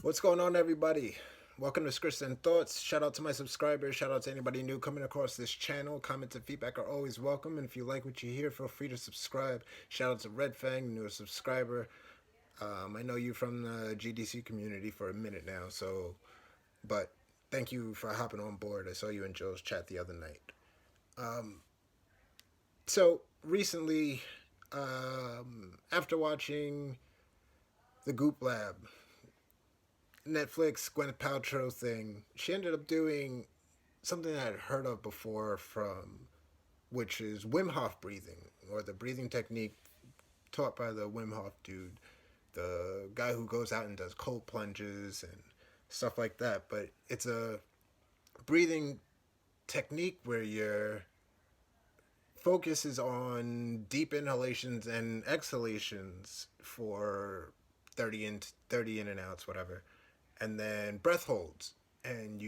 What's going on, everybody? Welcome to schrishzen Thoughts. Shout out to my subscribers. Shout out to anybody new coming across this channel. Comments and feedback are always welcome. And if you like what you hear, feel free to subscribe. Shout out to Red Fang, newest subscriber. I know you from the GDC community for a minute now, but thank you for hopping on board. I saw you in Joe's chat the other night. So recently, after watching the Goop Lab Netflix Gwyneth Paltrow thing, she ended up doing something I had heard of before which is Wim Hof breathing, or the breathing technique taught by the Wim Hof dude, the guy who goes out and does cold plunges and stuff like that. But it's a breathing technique where your focus is on deep inhalations and exhalations for 30 in and outs, whatever, and then breath holds. And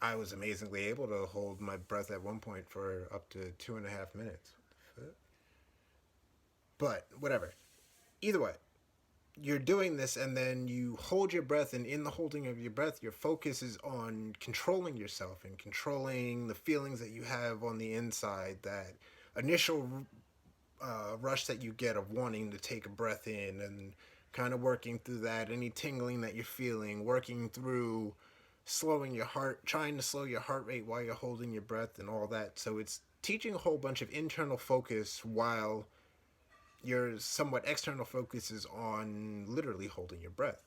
I was amazingly able to hold my breath at one point for up to 2.5 minutes. But whatever. Either way, you're doing this and then you hold your breath, and in the holding of your breath, your focus is on controlling yourself and controlling the feelings that you have on the inside, that initial rush that you get of wanting to take a breath in, and kind of working through that, any tingling that you're feeling, working through slowing your heart, trying to slow your heart rate while you're holding your breath and all that. So it's teaching a whole bunch of internal focus while your somewhat external focus is on literally holding your breath.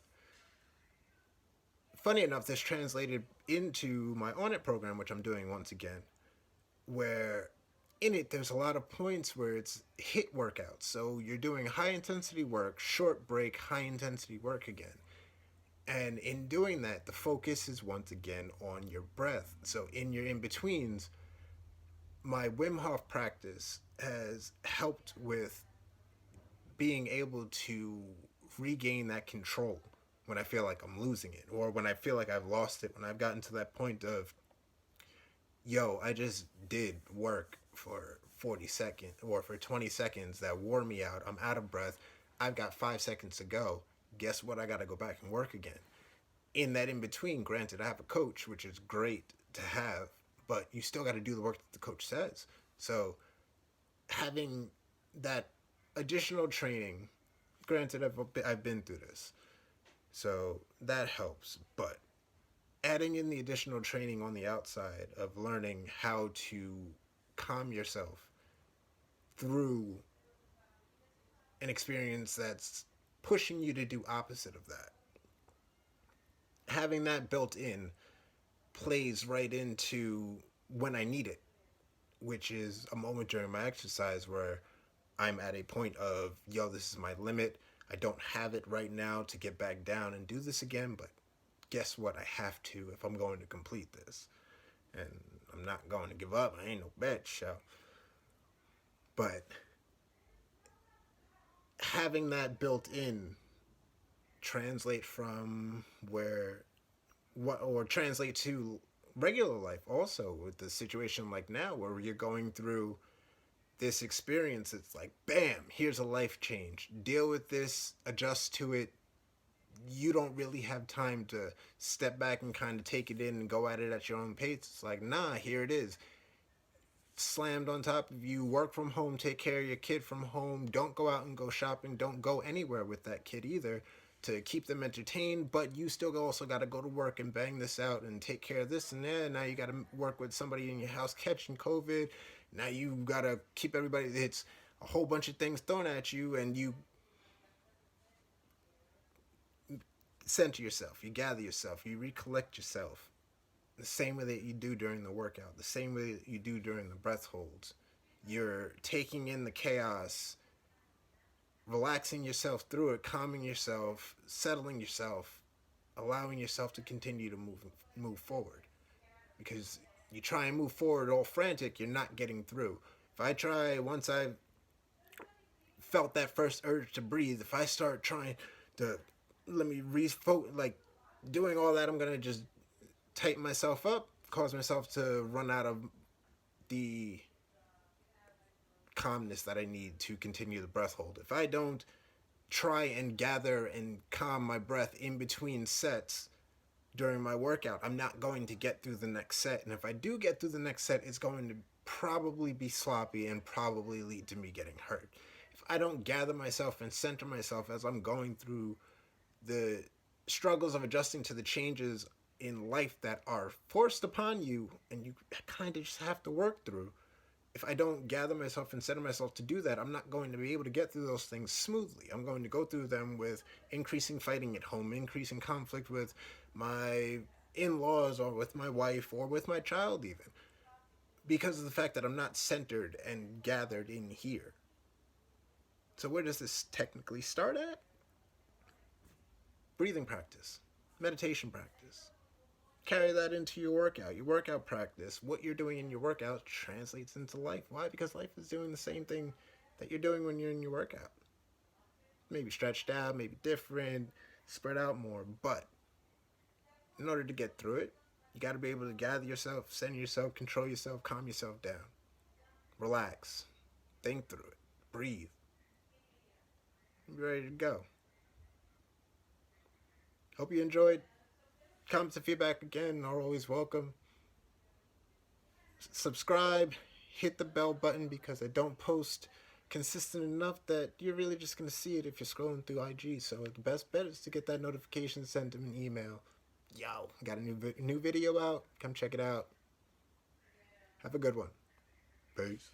Funny enough, this translated into my ONNIT program, which I'm doing once again, where in it there's a lot of points where it's HIIT workouts. So you're doing high intensity work, short break, high intensity work again. And in doing that, the focus is once again on your breath. So in your in-betweens, my Wim Hof practice has helped with being able to regain that control when I feel like I'm losing it, or when I feel like I've lost it, when I've gotten to that point of, yo, I just did work for 40 seconds or for 20 seconds that wore me out. I'm out of breath. I've got 5 seconds to go. Guess what? I got to go back and work again. In that in between, granted, I have a coach, which is great to have, but you still got to do the work that the coach says. So having that additional training, granted, I've been through this, so that helps, but adding in the additional training on the outside of learning how to calm yourself through an experience that's pushing you to do opposite of that, having that built in plays right into when I need it, which is a moment during my exercise where I'm at a point of, yo, this is my limit. I don't have it right now to get back down and do this again, but guess what? I have to if I'm going to complete this. And I'm not going to give up. I ain't no bitch. So. But having that built in translate from or translate to regular life also, with the situation like now where you're going through this experience. It's like, bam, here's a life change. Deal with this, adjust to it. You don't really have time to step back and kind of take it in and go at it at your own pace. It's like, nah, here it is. Slammed on top of you. Work from home, take care of your kid from home. Don't go out and go shopping. Don't go anywhere with that kid either, to keep them entertained, but you still also got to go to work and bang this out and take care of this and that. Now you got to work with somebody in your house catching COVID. Now you got to keep everybody. It's a whole bunch of things thrown at you, and you center yourself, you gather yourself, you recollect yourself, the same way that you do during the workout, the same way that you do during the breath holds. You're taking in the chaos, relaxing yourself through it, calming yourself, settling yourself, allowing yourself to continue to move forward. Because you try and move forward all frantic, you're not getting through. If I try, once I've felt that first urge to breathe, if I start trying to let me refocus, like doing all that, I'm gonna just tighten myself up, cause myself to run out of the calmness that I need to continue the breath hold. If I don't try and gather and calm my breath in between sets during my workout, I'm not going to get through the next set. And if I do get through the next set, it's going to probably be sloppy and probably lead to me getting hurt. If I don't gather myself and center myself as I'm going through the struggles of adjusting to the changes in life that are forced upon you and you kind of just have to work through, if I don't gather myself and center myself to do that, I'm not going to be able to get through those things smoothly. I'm going to go through them with increasing fighting at home, increasing conflict with my in-laws or with my wife or with my child even, because of the fact that I'm not centered and gathered in here. So where does this technically start at? Breathing practice, meditation practice. Carry that into your workout practice. What you're doing in your workout translates into life. Why? Because life is doing the same thing that you're doing when you're in your workout. Maybe stretched out, maybe different, spread out more. But in order to get through it, you got to be able to gather yourself, center yourself, control yourself, calm yourself down. Relax. Think through it. Breathe. Be ready to go. Hope you enjoyed. Comments and feedback again are always welcome. Subscribe, hit the bell button because I don't post consistent enough that you're really just going to see it if you're scrolling through IG. So the best bet is to get that notification sent to an email. Yo, got a new video out. Come check it out. Have a good one. Peace.